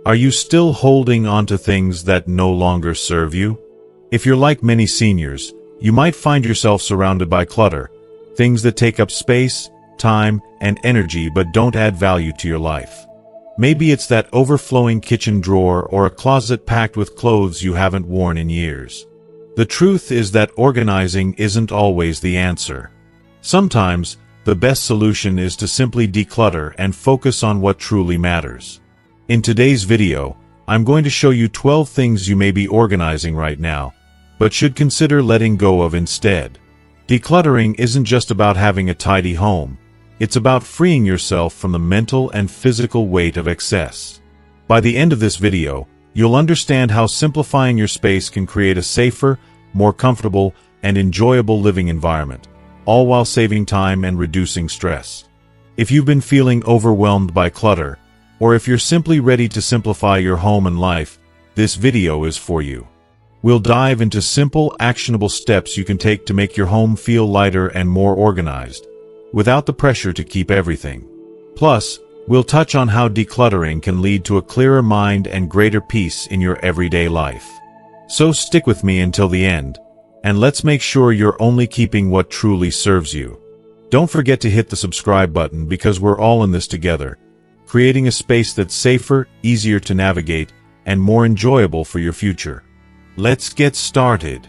Are you still holding on to things that no longer serve you? If you're like many seniors, you might find yourself surrounded by clutter, things that take up space, time, and energy but don't add value to your life. Maybe it's that overflowing kitchen drawer or a closet packed with clothes you haven't worn in years. The truth is that organizing isn't always the answer. Sometimes, the best solution is to simply declutter and focus on what truly matters. In today's video, I'm going to show you 12 things you may be organizing right now, but should consider letting go of instead. Decluttering isn't just about having a tidy home. It's about freeing yourself from the mental and physical weight of excess. By the end of this video, you'll understand how simplifying your space can create a safer, more comfortable, and enjoyable living environment, all while saving time and reducing stress. If you've been feeling overwhelmed by clutter, or if you're simply ready to simplify your home and life, this video is for you. We'll dive into simple, actionable steps you can take to make your home feel lighter and more organized, without the pressure to keep everything. Plus, we'll touch on how decluttering can lead to a clearer mind and greater peace in your everyday life. So stick with me until the end, and let's make sure you're only keeping what truly serves you. Don't forget to hit the subscribe button because we're all in this together, creating a space that's safer, easier to navigate, and more enjoyable for your future. Let's get started.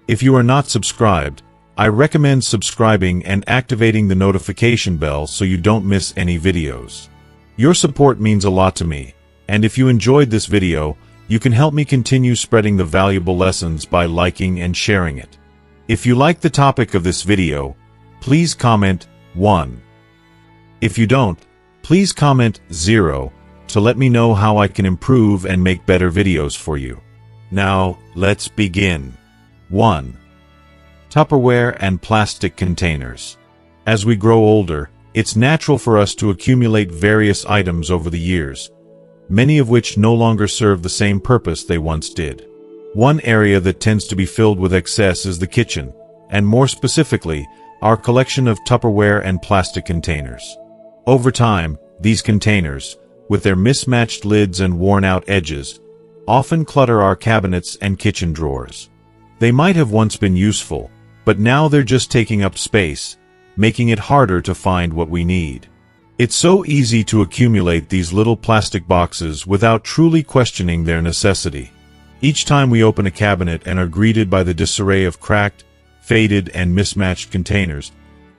If you are not subscribed, I recommend subscribing and activating the notification bell so you don't miss any videos. Your support means a lot to me, and if you enjoyed this video, you can help me continue spreading the valuable lessons by liking and sharing it. If you like the topic of this video, please comment 1. If you don't, please comment 0 to let me know how I can improve and make better videos for you. Now, let's begin. 1. Tupperware and plastic containers. As we grow older, it's natural for us to accumulate various items over the years, many of which no longer serve the same purpose they once did. One area that tends to be filled with excess is the kitchen, and more specifically, our collection of Tupperware and plastic containers. Over time, these containers, with their mismatched lids and worn-out edges, often clutter our cabinets and kitchen drawers. They might have once been useful, but now they're just taking up space, making it harder to find what we need. It's so easy to accumulate these little plastic boxes without truly questioning their necessity. Each time we open a cabinet and are greeted by the disarray of cracked, faded, and mismatched containers,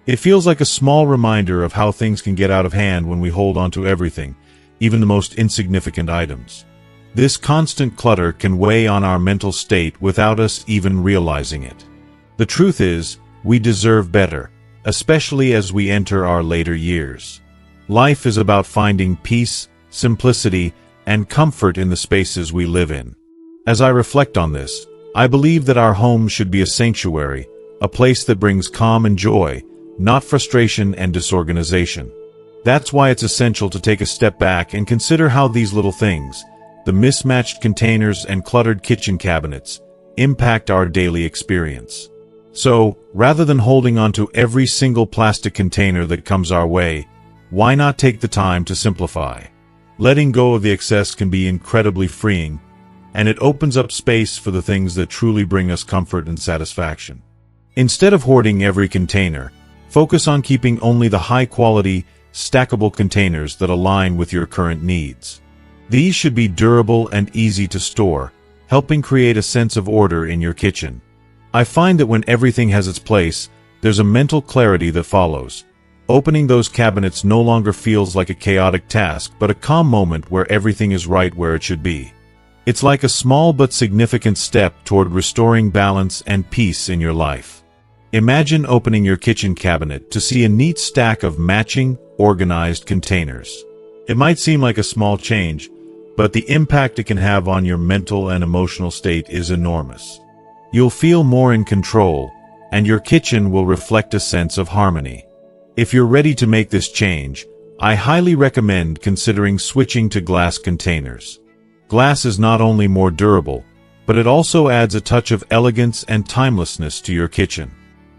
it feels like a small reminder of how things can get out of hand when we hold onto everything, even the most insignificant items. This constant clutter can weigh on our mental state without us even realizing it. The truth is, we deserve better, especially as we enter our later years. Life is about finding peace, simplicity, and comfort in the spaces we live in. As I reflect on this, I believe that our home should be a sanctuary, a place that brings calm and joy, not frustration and disorganization. That's why it's essential to take a step back and consider how these little things, the mismatched containers and cluttered kitchen cabinets, impact our daily experience. So, rather than holding on to every single plastic container that comes our way, why not take the time to simplify? Letting go of the excess can be incredibly freeing, and it opens up space for the things that truly bring us comfort and satisfaction. Instead of hoarding every container, focus on keeping only the high-quality, stackable containers that align with your current needs. These should be durable and easy to store, helping create a sense of order in your kitchen. I find that when everything has its place, there's a mental clarity that follows. Opening those cabinets no longer feels like a chaotic task, but a calm moment where everything is right where it should be. It's like a small but significant step toward restoring balance and peace in your life. Imagine opening your kitchen cabinet to see a neat stack of matching, organized containers. It might seem like a small change, but the impact it can have on your mental and emotional state is enormous. You'll feel more in control, and your kitchen will reflect a sense of harmony. If you're ready to make this change, I highly recommend considering switching to glass containers. Glass is not only more durable, but it also adds a touch of elegance and timelessness to your kitchen.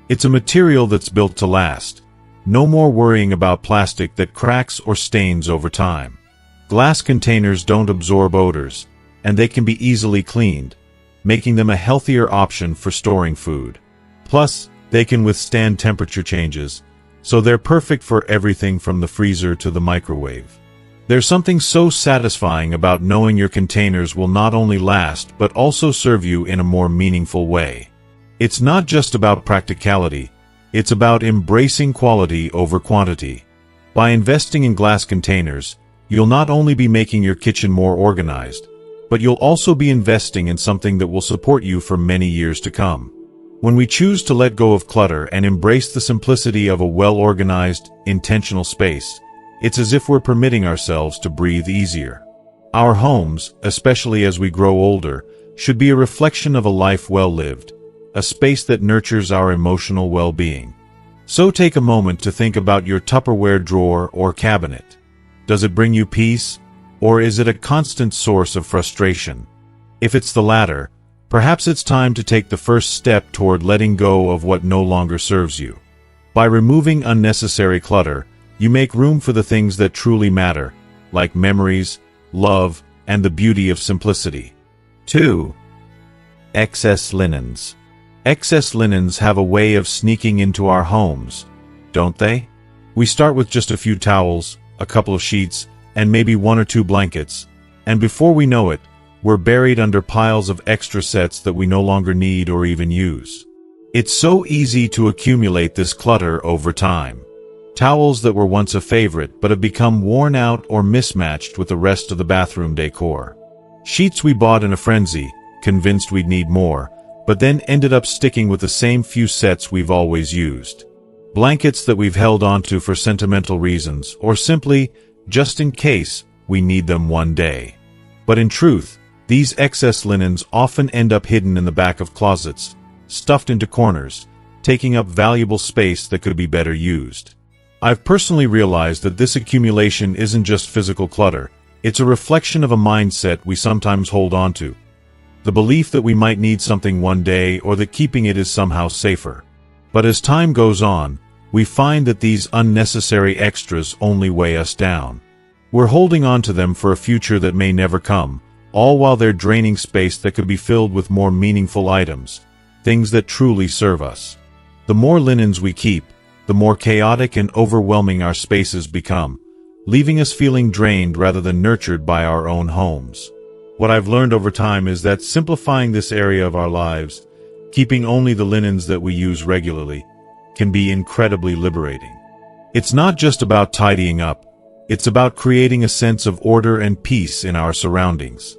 It's a material that's built to last. No more worrying about plastic that cracks or stains over time. Glass containers don't absorb odors, and they can be easily cleaned, making them a healthier option for storing food. Plus, they can withstand temperature changes, so they're perfect for everything from the freezer to the microwave. There's something so satisfying about knowing your containers will not only last but also serve you in a more meaningful way. It's not just about practicality, it's about embracing quality over quantity. By investing in glass containers, you'll not only be making your kitchen more organized, but you'll also be investing in something that will support you for many years to come. When we choose to let go of clutter and embrace the simplicity of a well-organized, intentional space, it's as if we're permitting ourselves to breathe easier. Our homes, especially as we grow older, should be a reflection of a life well lived, a space that nurtures our emotional well-being. So take a moment to think about your Tupperware drawer or cabinet. Does it bring you peace, or is it a constant source of frustration? If it's the latter, perhaps it's time to take the first step toward letting go of what no longer serves you. By removing unnecessary clutter, you make room for the things that truly matter, like memories, love, and the beauty of simplicity. 2. Excess linens. Excess linens have a way of sneaking into our homes, don't they? We start with just a few towels, a couple of sheets, and maybe one or two blankets, and before we know it, we're buried under piles of extra sets that we no longer need or even use. It's so easy to accumulate this clutter over time. Towels that were once a favorite but have become worn out or mismatched with the rest of the bathroom decor. Sheets we bought in a frenzy, convinced we'd need more, but then ended up sticking with the same few sets we've always used. Blankets that we've held onto for sentimental reasons, or simply, just in case, we need them one day. But in truth, these excess linens often end up hidden in the back of closets, stuffed into corners, taking up valuable space that could be better used. I've personally realized that this accumulation isn't just physical clutter, it's a reflection of a mindset we sometimes hold on to. The belief that we might need something one day or that keeping it is somehow safer. But as time goes on, we find that these unnecessary extras only weigh us down. We're holding on to them for a future that may never come, all while they're draining space that could be filled with more meaningful items, things that truly serve us. The more linens we keep, the more chaotic and overwhelming our spaces become, leaving us feeling drained rather than nurtured by our own homes. What I've learned over time is that simplifying this area of our lives, keeping only the linens that we use regularly, can be incredibly liberating. It's not just about tidying up, it's about creating a sense of order and peace in our surroundings.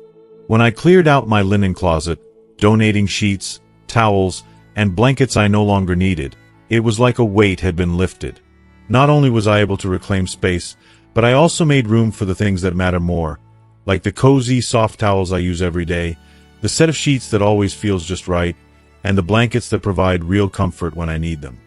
When I cleared out my linen closet, donating sheets, towels, and blankets I no longer needed, it was like a weight had been lifted. Not only was I able to reclaim space, but I also made room for the things that matter more, like the cozy, soft towels I use every day, the set of sheets that always feels just right, and the blankets that provide real comfort when I need them.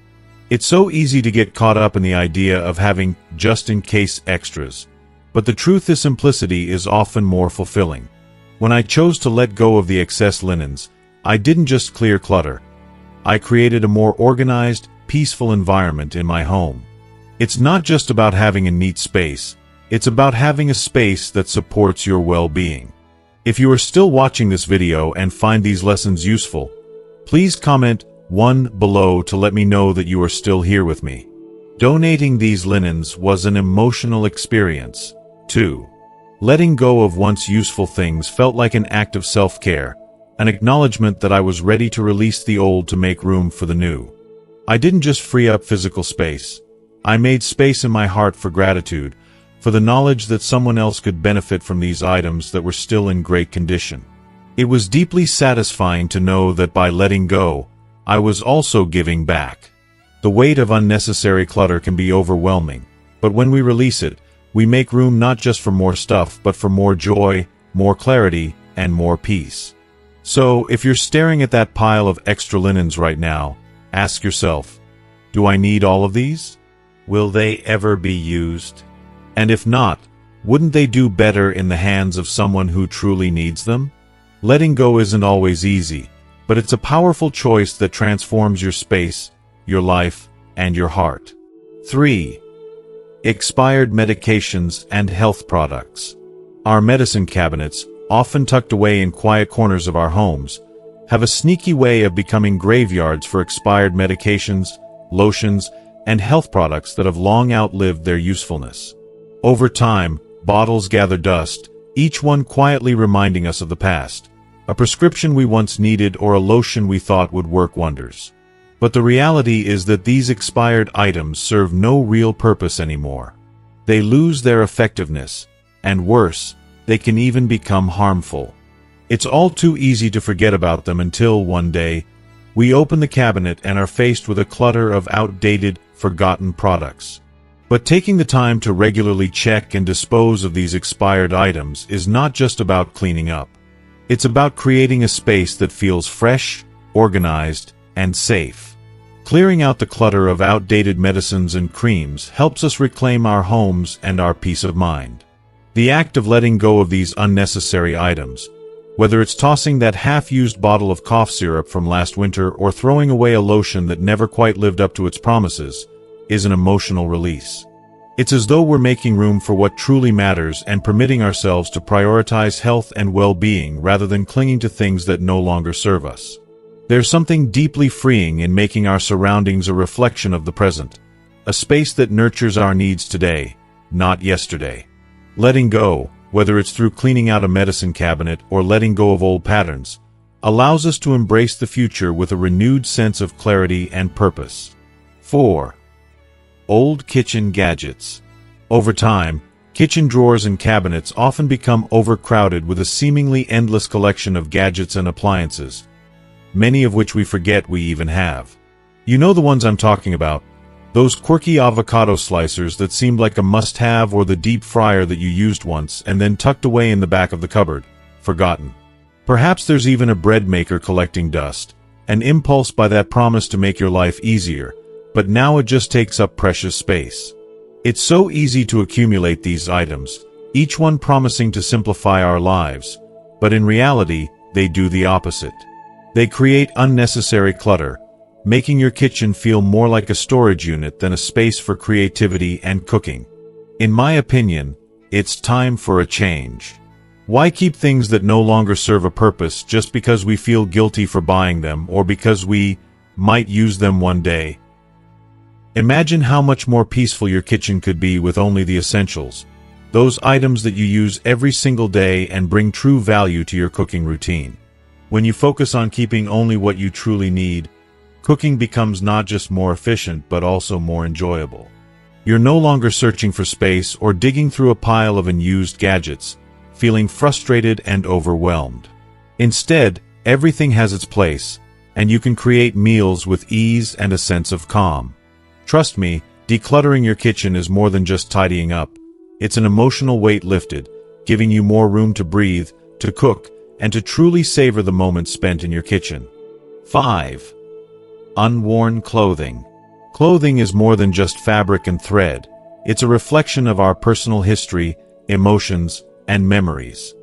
It's so easy to get caught up in the idea of having just-in-case extras, but the truth is simplicity is often more fulfilling. When I chose to let go of the excess linens, I didn't just clear clutter. I created a more organized, peaceful environment in my home. It's not just about having a neat space, it's about having a space that supports your well-being. If you are still watching this video and find these lessons useful, please comment 1 below to let me know that you are still here with me. Donating these linens was an emotional experience. 2. Letting go of once useful things felt like an act of self-care, an acknowledgement that I was ready to release the old to make room for the new. I didn't just free up physical space. I made space in my heart for gratitude, for the knowledge that someone else could benefit from these items that were still in great condition. It was deeply satisfying to know that by letting go, I was also giving back. The weight of unnecessary clutter can be overwhelming, but when we release it, we make room not just for more stuff, but for more joy, more clarity, and more peace. So, if you're staring at that pile of extra linens right now, ask yourself, do I need all of these? Will they ever be used? And if not, wouldn't they do better in the hands of someone who truly needs them? Letting go isn't always easy, but it's a powerful choice that transforms your space, your life, and your heart. 3. Expired medications and health products. Our medicine cabinets, often tucked away in quiet corners of our homes, have a sneaky way of becoming graveyards for expired medications, lotions, and health products that have long outlived their usefulness. Over time, bottles gather dust, each one quietly reminding us of the past, a prescription we once needed or a lotion we thought would work wonders. But the reality is that these expired items serve no real purpose anymore. They lose their effectiveness, and worse, they can even become harmful. It's all too easy to forget about them until one day, we open the cabinet and are faced with a clutter of outdated, forgotten products. But taking the time to regularly check and dispose of these expired items is not just about cleaning up. It's about creating a space that feels fresh, organized, and safe. Clearing out the clutter of outdated medicines and creams helps us reclaim our homes and our peace of mind. The act of letting go of these unnecessary items, whether it's tossing that half-used bottle of cough syrup from last winter or throwing away a lotion that never quite lived up to its promises, is an emotional release. It's as though we're making room for what truly matters and permitting ourselves to prioritize health and well-being rather than clinging to things that no longer serve us. There's something deeply freeing in making our surroundings a reflection of the present, a space that nurtures our needs today, not yesterday. Letting go, whether it's through cleaning out a medicine cabinet or letting go of old patterns, allows us to embrace the future with a renewed sense of clarity and purpose. 4. Old kitchen gadgets. Over time, kitchen drawers and cabinets often become overcrowded with a seemingly endless collection of gadgets and appliances, many of which we forget we even have. You know the ones I'm talking about. Those quirky avocado slicers that seemed like a must-have, or the deep fryer that you used once and then tucked away in the back of the cupboard, forgotten. Perhaps there's even a bread maker collecting dust, an impulse by that promise to make your life easier, but now it just takes up precious space. It's so easy to accumulate these items, each one promising to simplify our lives, but in reality, they do the opposite. They create unnecessary clutter, making your kitchen feel more like a storage unit than a space for creativity and cooking. In my opinion, it's time for a change. Why keep things that no longer serve a purpose just because we feel guilty for buying them or because we might use them one day? Imagine how much more peaceful your kitchen could be with only the essentials, those items that you use every single day and bring true value to your cooking routine. When you focus on keeping only what you truly need, cooking becomes not just more efficient but also more enjoyable. You're no longer searching for space or digging through a pile of unused gadgets, feeling frustrated and overwhelmed. Instead, everything has its place, and you can create meals with ease and a sense of calm. Trust me, decluttering your kitchen is more than just tidying up. It's an emotional weight lifted, giving you more room to breathe, to cook, and to truly savor the moments spent in your kitchen. 5. Unworn clothing. Clothing is more than just fabric and thread. It's a reflection of our personal history, emotions, and memories.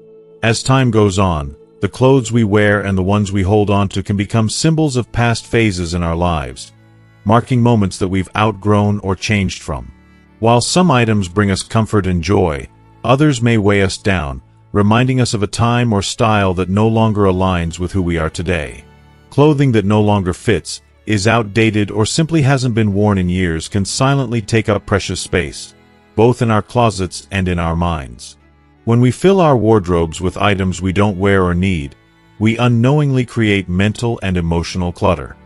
As time goes on, the clothes we wear and the ones we hold on to can become symbols of past phases in our lives, marking moments that we've outgrown or changed from. While some items bring us comfort and joy, others may weigh us down, reminding us of a time or style that no longer aligns with who we are today. Clothing that no longer fits, is outdated, or simply hasn't been worn in years can silently take up precious space, both in our closets and in our minds. When we fill our wardrobes with items we don't wear or need, we unknowingly create mental and emotional clutter.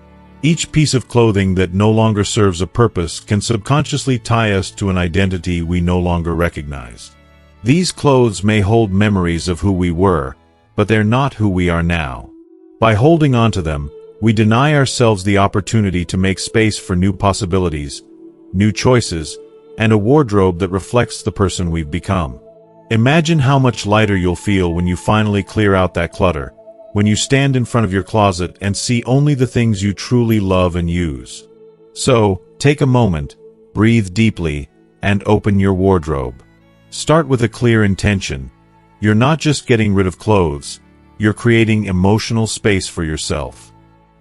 Each piece of clothing that no longer serves a purpose can subconsciously tie us to an identity we no longer recognize. These clothes may hold memories of who we were, but they're not who we are now. By holding on to them, we deny ourselves the opportunity to make space for new possibilities, new choices, and a wardrobe that reflects the person we've become. Imagine how much lighter you'll feel when you finally clear out that clutter, when you stand in front of your closet and see only the things you truly love and use. So, take a moment, breathe deeply, and open your wardrobe. Start with a clear intention. You're not just getting rid of clothes, you're creating emotional space for yourself.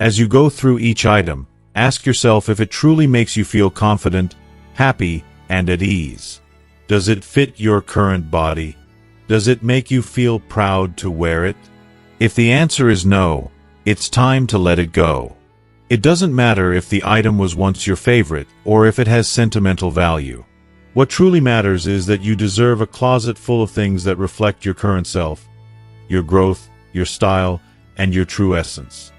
As you go through each item, ask yourself if it truly makes you feel confident, happy, and at ease. Does it fit your current body? Does it make you feel proud to wear it? If the answer is no, it's time to let it go. It doesn't matter if the item was once your favorite or if it has sentimental value. What truly matters is that you deserve a closet full of things that reflect your current self, your growth, your style, and your true essence.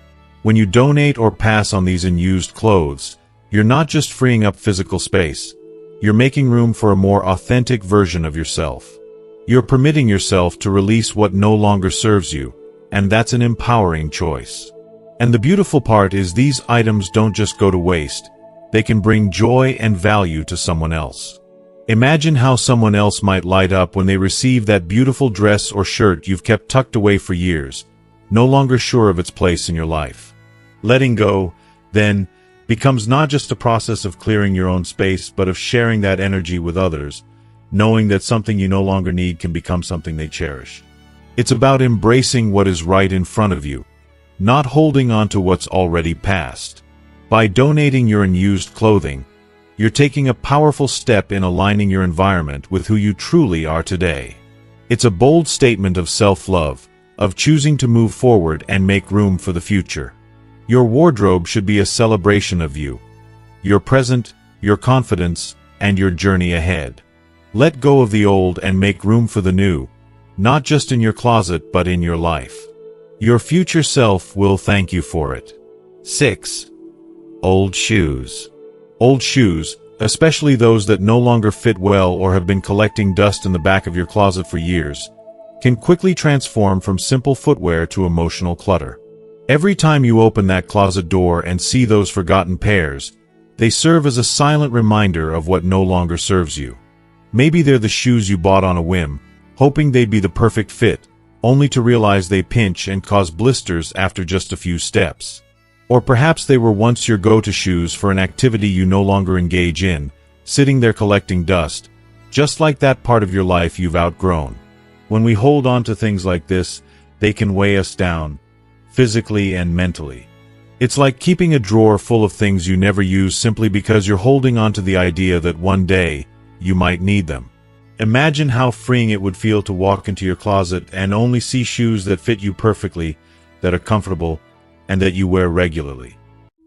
When you donate or pass on these unused clothes, you're not just freeing up physical space, you're making room for a more authentic version of yourself. You're permitting yourself to release what no longer serves you, and that's an empowering choice. And the beautiful part is these items don't just go to waste, they can bring joy and value to someone else. Imagine how someone else might light up when they receive that beautiful dress or shirt you've kept tucked away for years, no longer sure of its place in your life. Letting go, then, becomes not just a process of clearing your own space, but of sharing that energy with others, knowing that something you no longer need can become something they cherish. It's about embracing what is right in front of you, not holding on to what's already past. By donating your unused clothing, you're taking a powerful step in aligning your environment with who you truly are today. It's a bold statement of self-love, of choosing to move forward and make room for the future. Your wardrobe should be a celebration of you, your present, your confidence, and your journey ahead. Let go of the old and make room for the new, not just in your closet but in your life. Your future self will thank you for it. 6. Old shoes. Old shoes, especially those that no longer fit well or have been collecting dust in the back of your closet for years, can quickly transform from simple footwear to emotional clutter. Every time you open that closet door and see those forgotten pairs, they serve as a silent reminder of what no longer serves you. Maybe they're the shoes you bought on a whim, hoping they'd be the perfect fit, only to realize they pinch and cause blisters after just a few steps. Or perhaps they were once your go-to shoes for an activity you no longer engage in, sitting there collecting dust, just like that part of your life you've outgrown. When we hold on to things like this, they can weigh us down, physically and mentally. It's like keeping a drawer full of things you never use simply because you're holding on to the idea that one day, you might need them. Imagine how freeing it would feel to walk into your closet and only see shoes that fit you perfectly, that are comfortable, and that you wear regularly.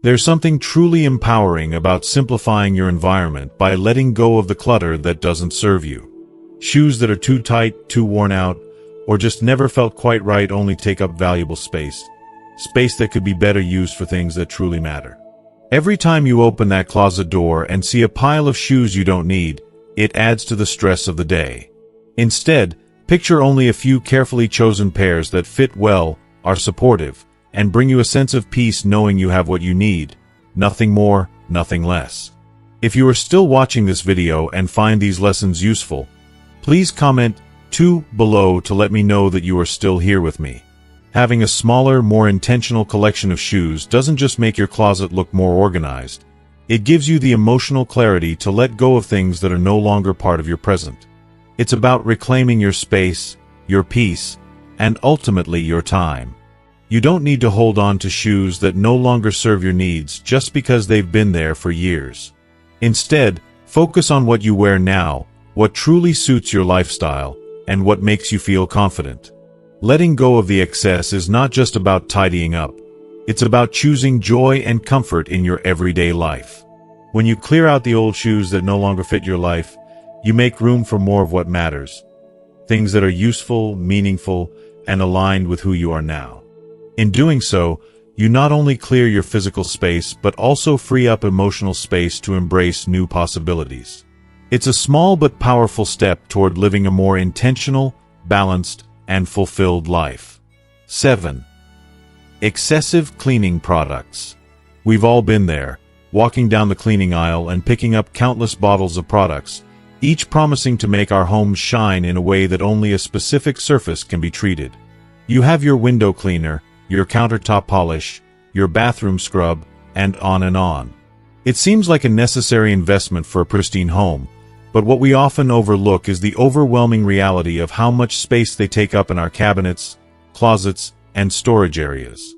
There's something truly empowering about simplifying your environment by letting go of the clutter that doesn't serve you. Shoes that are too tight, too worn out, or just never felt quite right only take up valuable space. Space that could be better used for things that truly matter. Every time you open that closet door and see a pile of shoes you don't need, it adds to the stress of the day. Instead, picture only a few carefully chosen pairs that fit well, are supportive, and bring you a sense of peace knowing you have what you need. Nothing more, nothing less. If you are still watching this video and find these lessons useful, please comment 2 below to let me know that you are still here with me. Having a smaller, more intentional collection of shoes doesn't just make your closet look more organized. It gives you the emotional clarity to let go of things that are no longer part of your present. It's about reclaiming your space, your peace, and ultimately your time. You don't need to hold on to shoes that no longer serve your needs just because they've been there for years. Instead, focus on what you wear now, what truly suits your lifestyle, and what makes you feel confident. Letting go of the excess is not just about tidying up. It's about choosing joy and comfort in your everyday life. When you clear out the old shoes that no longer fit your life, you make room for more of what matters. Things that are useful, meaningful, and aligned with who you are now. In doing so, you not only clear your physical space but also free up emotional space to embrace new possibilities. It's a small but powerful step toward living a more intentional, balanced, and fulfilled life. 7. Excessive cleaning products. We've all been there, walking down the cleaning aisle and picking up countless bottles of products, each promising to make our homes shine in a way that only a specific surface can be treated. You have your window cleaner, your countertop polish, your bathroom scrub, and on and on. It seems like a necessary investment for a pristine home, but what we often overlook is the overwhelming reality of how much space they take up in our cabinets, closets, and storage areas.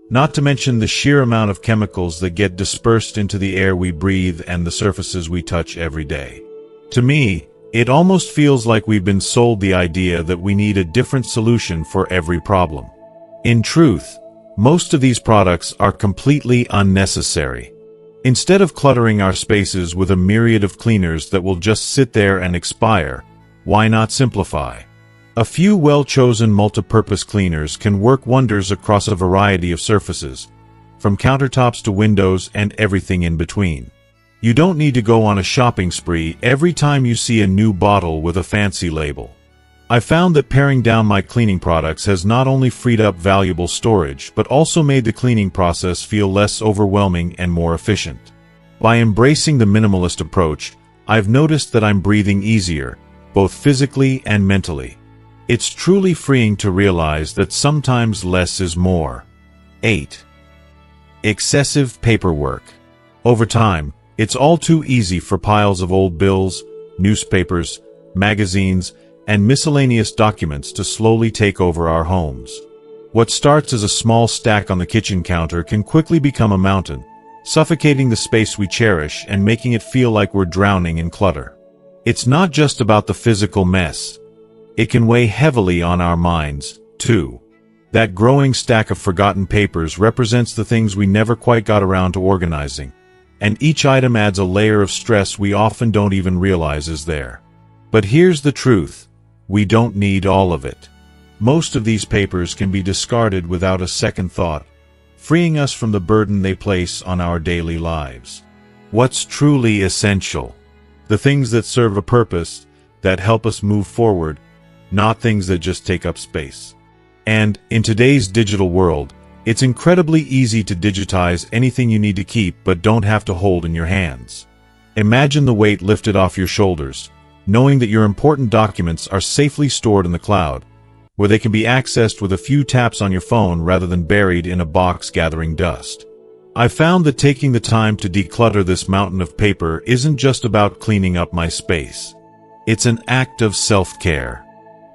Not to mention the sheer amount of chemicals that get dispersed into the air we breathe and the surfaces we touch every day. To me, It almost feels like we've been sold the idea that we need a different solution for every problem. In truth, most of these products are completely unnecessary. Instead of cluttering our spaces with a myriad of cleaners that will just sit there and expire, why not simplify? A few well-chosen multi-purpose cleaners can work wonders across a variety of surfaces, from countertops to windows and everything in between. You don't need to go on a shopping spree every time you see a new bottle with a fancy label. I found that paring down my cleaning products has not only freed up valuable storage, but also made the cleaning process feel less overwhelming and more efficient. By embracing the minimalist approach, I've noticed that I'm breathing easier, both physically and mentally. It's truly freeing to realize that sometimes less is more. 8. Excessive paperwork. Over time, it's all too easy for piles of old bills, newspapers, magazines, and miscellaneous documents to slowly take over our homes. What starts as a small stack on the kitchen counter can quickly become a mountain, suffocating the space we cherish and making it feel like we're drowning in clutter. It's not just about the physical mess. It can weigh heavily on our minds, too. That growing stack of forgotten papers represents the things we never quite got around to organizing, and each item adds a layer of stress we often don't even realize is there. But here's the truth. We don't need all of it. Most of these papers can be discarded without a second thought, freeing us from the burden they place on our daily lives. What's truly essential? The things that serve a purpose, that help us move forward, not things that just take up space. And, in today's digital world, it's incredibly easy to digitize anything you need to keep but don't have to hold in your hands. Imagine the weight lifted off your shoulders, knowing that your important documents are safely stored in the cloud, where they can be accessed with a few taps on your phone rather than buried in a box gathering dust. I've found that taking the time to declutter this mountain of paper isn't just about cleaning up my space. It's an act of self-care.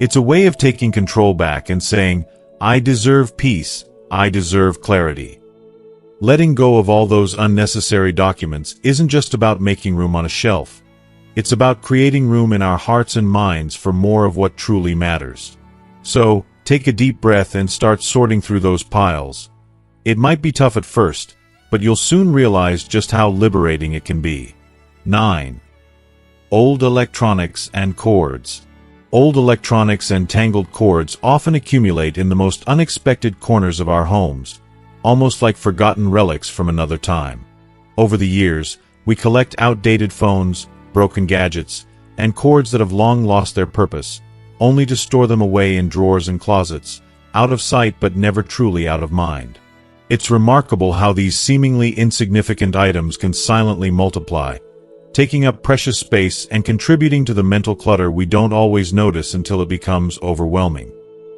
It's a way of taking control back and saying, I deserve peace, I deserve clarity. Letting go of all those unnecessary documents isn't just about making room on a shelf. It's about creating room in our hearts and minds for more of what truly matters. So, take a deep breath and start sorting through those piles. It might be tough at first, but you'll soon realize just how liberating it can be. 9. Old electronics and cords. Old electronics and tangled cords often accumulate in the most unexpected corners of our homes, almost like forgotten relics from another time. Over the years, we collect outdated phones, broken gadgets, and cords that have long lost their purpose, only to store them away in drawers and closets, out of sight but never truly out of mind. It's remarkable how these seemingly insignificant items can silently multiply, taking up precious space and contributing to the mental clutter we don't always notice until it becomes overwhelming.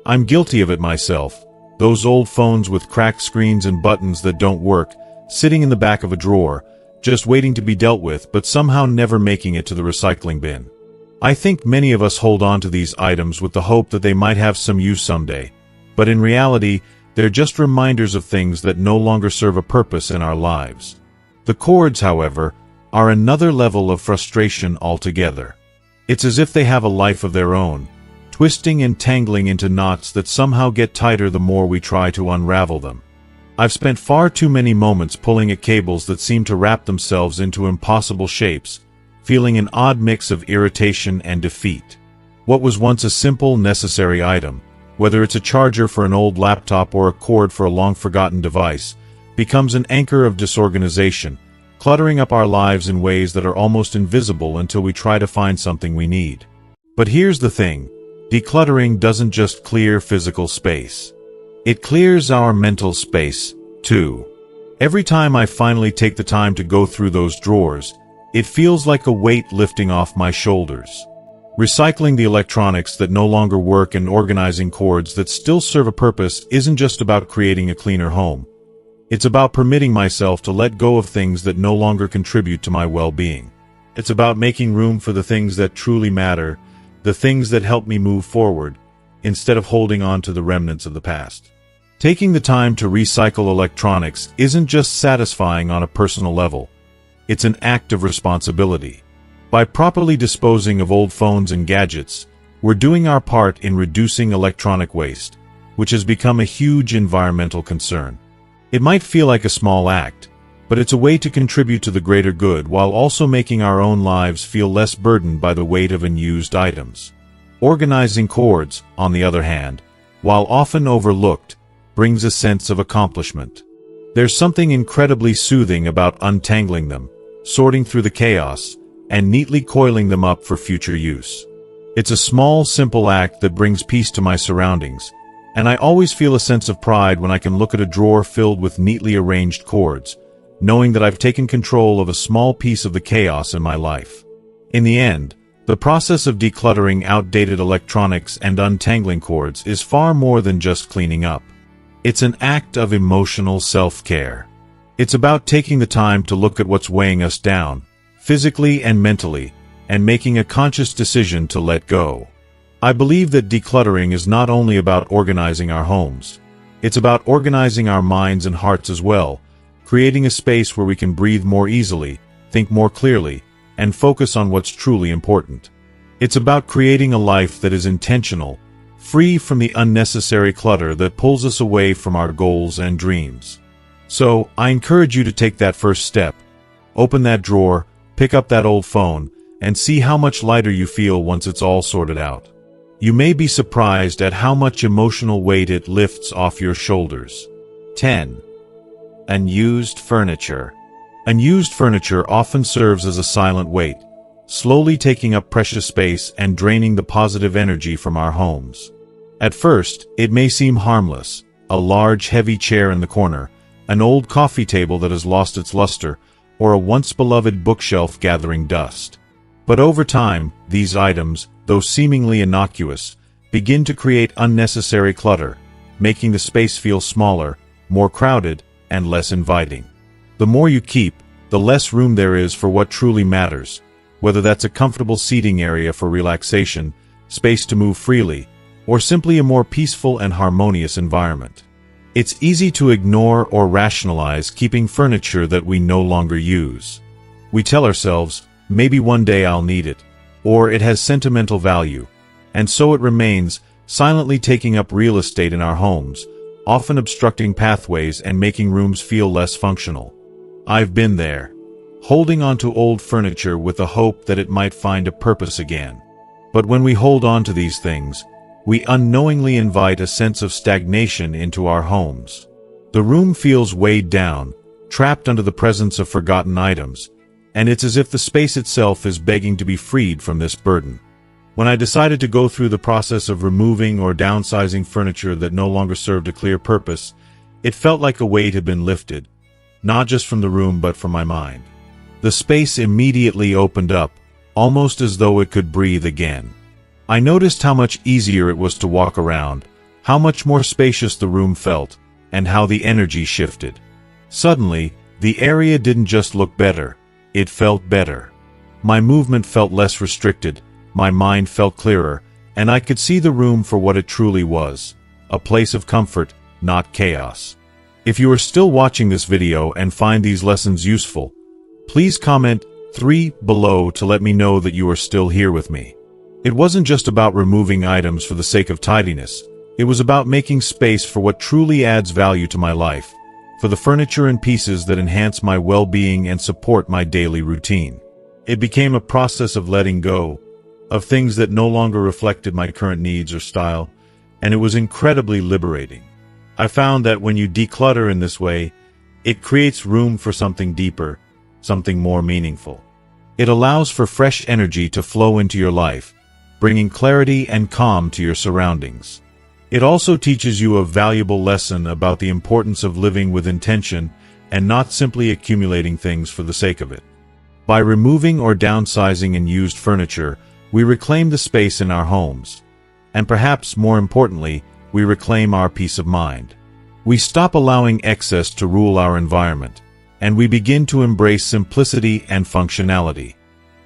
I'm guilty of it myself. Those old phones with cracked screens and buttons that don't work, sitting in the back of a drawer, just waiting to be dealt with but somehow never making it to the recycling bin. I think many of us hold on to these items with the hope that they might have some use someday, but in reality, they're just reminders of things that no longer serve a purpose in our lives. The cords, however, are another level of frustration altogether. It's as if they have a life of their own, twisting and tangling into knots that somehow get tighter the more we try to unravel them. I've spent far too many moments pulling at cables that seem to wrap themselves into impossible shapes, feeling an odd mix of irritation and defeat. What was once a simple, necessary item, whether it's a charger for an old laptop or a cord for a long-forgotten device, becomes an anchor of disorganization, cluttering up our lives in ways that are almost invisible until we try to find something we need. But here's the thing, decluttering doesn't just clear physical space. It clears our mental space, too. Every time I finally take the time to go through those drawers, it feels like a weight lifting off my shoulders. Recycling the electronics that no longer work and organizing cords that still serve a purpose isn't just about creating a cleaner home. It's about permitting myself to let go of things that no longer contribute to my well-being. It's about making room for the things that truly matter, the things that help me move forward, instead of holding on to the remnants of the past. Taking the time to recycle electronics isn't just satisfying on a personal level. It's an act of responsibility. By properly disposing of old phones and gadgets, we're doing our part in reducing electronic waste, which has become a huge environmental concern. It might feel like a small act, but it's a way to contribute to the greater good while also making our own lives feel less burdened by the weight of unused items. Organizing cords, on the other hand, while often overlooked, brings a sense of accomplishment. There's something incredibly soothing about untangling them, sorting through the chaos, and neatly coiling them up for future use. It's a small, simple act that brings peace to my surroundings, and I always feel a sense of pride when I can look at a drawer filled with neatly arranged cords, knowing that I've taken control of a small piece of the chaos in my life. In the end, the process of decluttering outdated electronics and untangling cords is far more than just cleaning up. It's an act of emotional self-care. It's about taking the time to look at what's weighing us down, physically and mentally, and making a conscious decision to let go. I believe that decluttering is not only about organizing our homes. It's about organizing our minds and hearts as well, creating a space where we can breathe more easily, think more clearly, and focus on what's truly important. It's about creating a life that is intentional, free from the unnecessary clutter that pulls us away from our goals and dreams. So, I encourage you to take that first step. Open that drawer, pick up that old phone, and see how much lighter you feel once it's all sorted out. You may be surprised at how much emotional weight it lifts off your shoulders. 10. Unused furniture. Unused furniture often serves as a silent weight, slowly taking up precious space and draining the positive energy from our homes. At first, it may seem harmless, a large heavy chair in the corner, an old coffee table that has lost its luster, or a once-beloved bookshelf gathering dust. But over time, these items, though seemingly innocuous, begin to create unnecessary clutter, making the space feel smaller, more crowded, and less inviting. The more you keep, the less room there is for what truly matters, whether that's a comfortable seating area for relaxation, space to move freely, or simply a more peaceful and harmonious environment. It's easy to ignore or rationalize keeping furniture that we no longer use. We tell ourselves, maybe one day I'll need it, or it has sentimental value, and so it remains, silently taking up real estate in our homes, often obstructing pathways and making rooms feel less functional. I've been there, holding on to old furniture with the hope that it might find a purpose again. But when we hold on to these things, we unknowingly invite a sense of stagnation into our homes. The room feels weighed down, trapped under the presence of forgotten items, and it's as if the space itself is begging to be freed from this burden. When I decided to go through the process of removing or downsizing furniture that no longer served a clear purpose, it felt like a weight had been lifted, not just from the room but from my mind. The space immediately opened up, almost as though it could breathe again. I noticed how much easier it was to walk around, how much more spacious the room felt, and how the energy shifted. Suddenly, the area didn't just look better, it felt better. My movement felt less restricted, my mind felt clearer, and I could see the room for what it truly was, a place of comfort, not chaos. If you are still watching this video and find these lessons useful, please comment 3 below to let me know that you are still here with me. It wasn't just about removing items for the sake of tidiness, it was about making space for what truly adds value to my life, for the furniture and pieces that enhance my well-being and support my daily routine. It became a process of letting go, of things that no longer reflected my current needs or style, and it was incredibly liberating. I found that when you declutter in this way, it creates room for something deeper, something more meaningful. It allows for fresh energy to flow into your life, bringing clarity and calm to your surroundings. It also teaches you a valuable lesson about the importance of living with intention and not simply accumulating things for the sake of it. By removing or downsizing unused furniture, we reclaim the space in our homes. And perhaps more importantly, we reclaim our peace of mind. We stop allowing excess to rule our environment, and we begin to embrace simplicity and functionality.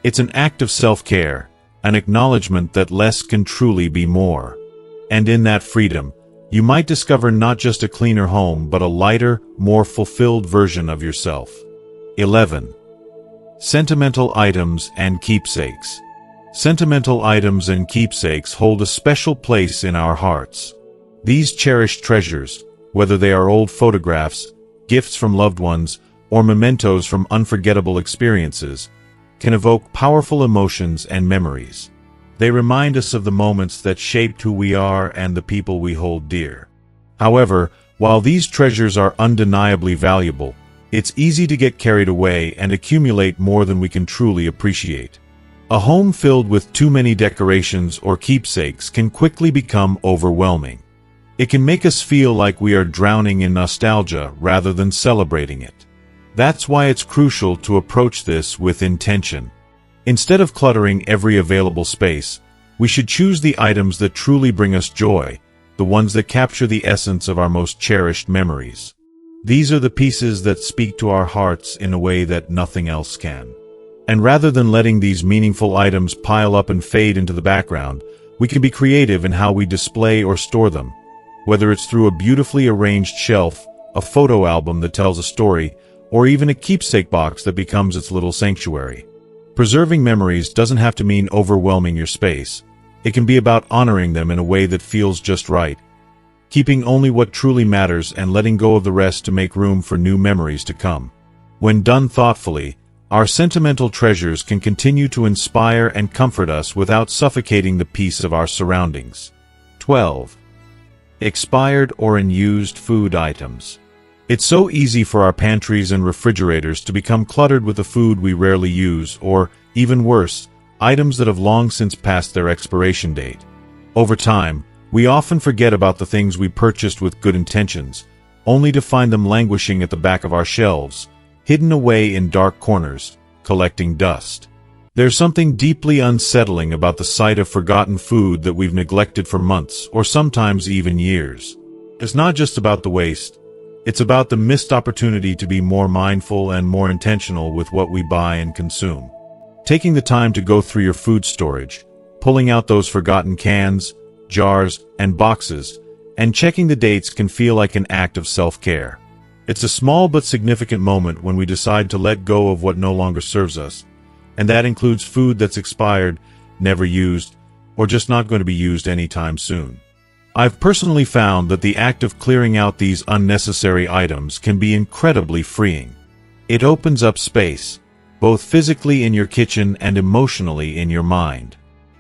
It's an act of self-care, an acknowledgement that less can truly be more. And in that freedom, you might discover not just a cleaner home but a lighter, more fulfilled version of yourself. 11. Sentimental items and keepsakes. Sentimental items and keepsakes hold a special place in our hearts. These cherished treasures, whether they are old photographs, gifts from loved ones, or mementos from unforgettable experiences, can evoke powerful emotions and memories. They remind us of the moments that shaped who we are and the people we hold dear. However, while these treasures are undeniably valuable, it's easy to get carried away and accumulate more than we can truly appreciate. A home filled with too many decorations or keepsakes can quickly become overwhelming. It can make us feel like we are drowning in nostalgia rather than celebrating it. That's why it's crucial to approach this with intention. Instead of cluttering every available space, we should choose the items that truly bring us joy, the ones that capture the essence of our most cherished memories. These are the pieces that speak to our hearts in a way that nothing else can. And rather than letting these meaningful items pile up and fade into the background, we can be creative in how we display or store them. Whether it's through a beautifully arranged shelf, a photo album that tells a story, or even a keepsake box that becomes its little sanctuary. Preserving memories doesn't have to mean overwhelming your space. It can be about honoring them in a way that feels just right, keeping only what truly matters and letting go of the rest to make room for new memories to come. When done thoughtfully, our sentimental treasures can continue to inspire and comfort us without suffocating the peace of our surroundings. 12. Expired or unused food items. It's so easy for our pantries and refrigerators to become cluttered with the food we rarely use, or, even worse, items that have long since passed their expiration date. Over time, we often forget about the things we purchased with good intentions, only to find them languishing at the back of our shelves, hidden away in dark corners, collecting dust. There's something deeply unsettling about the sight of forgotten food that we've neglected for months, or sometimes even years. It's not just about the waste. It's about the missed opportunity to be more mindful and more intentional with what we buy and consume. Taking the time to go through your food storage, pulling out those forgotten cans, jars, and boxes, and checking the dates can feel like an act of self-care. It's a small but significant moment when we decide to let go of what no longer serves us, and that includes food that's expired, never used, or just not going to be used anytime soon. I've personally found that the act of clearing out these unnecessary items can be incredibly freeing. It opens up space, both physically in your kitchen and emotionally in your mind.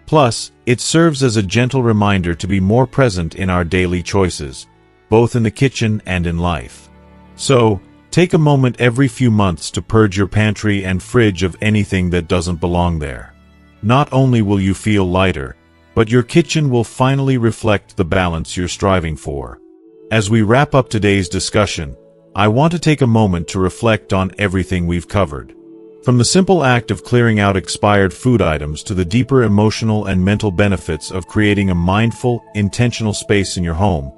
Plus, it serves as a gentle reminder to be more present in our daily choices, both in the kitchen and in life. So, take a moment every few months to purge your pantry and fridge of anything that doesn't belong there. Not only will you feel lighter, but your kitchen will finally reflect the balance you're striving for. As we wrap up today's discussion, I want to take a moment to reflect on everything we've covered. From the simple act of clearing out expired food items to the deeper emotional and mental benefits of creating a mindful, intentional space in your home,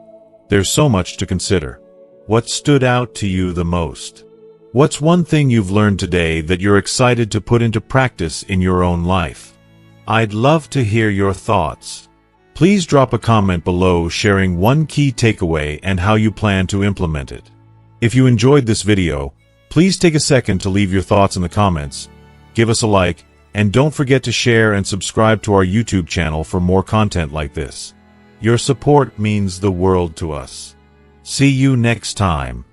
there's so much to consider. What stood out to you the most? What's one thing you've learned today that you're excited to put into practice in your own life? I'd love to hear your thoughts. Please drop a comment below sharing one key takeaway and how you plan to implement it. If you enjoyed this video, please take a second to leave your thoughts in the comments, give us a like, and don't forget to share and subscribe to our YouTube channel for more content like this. Your support means the world to us. See you next time.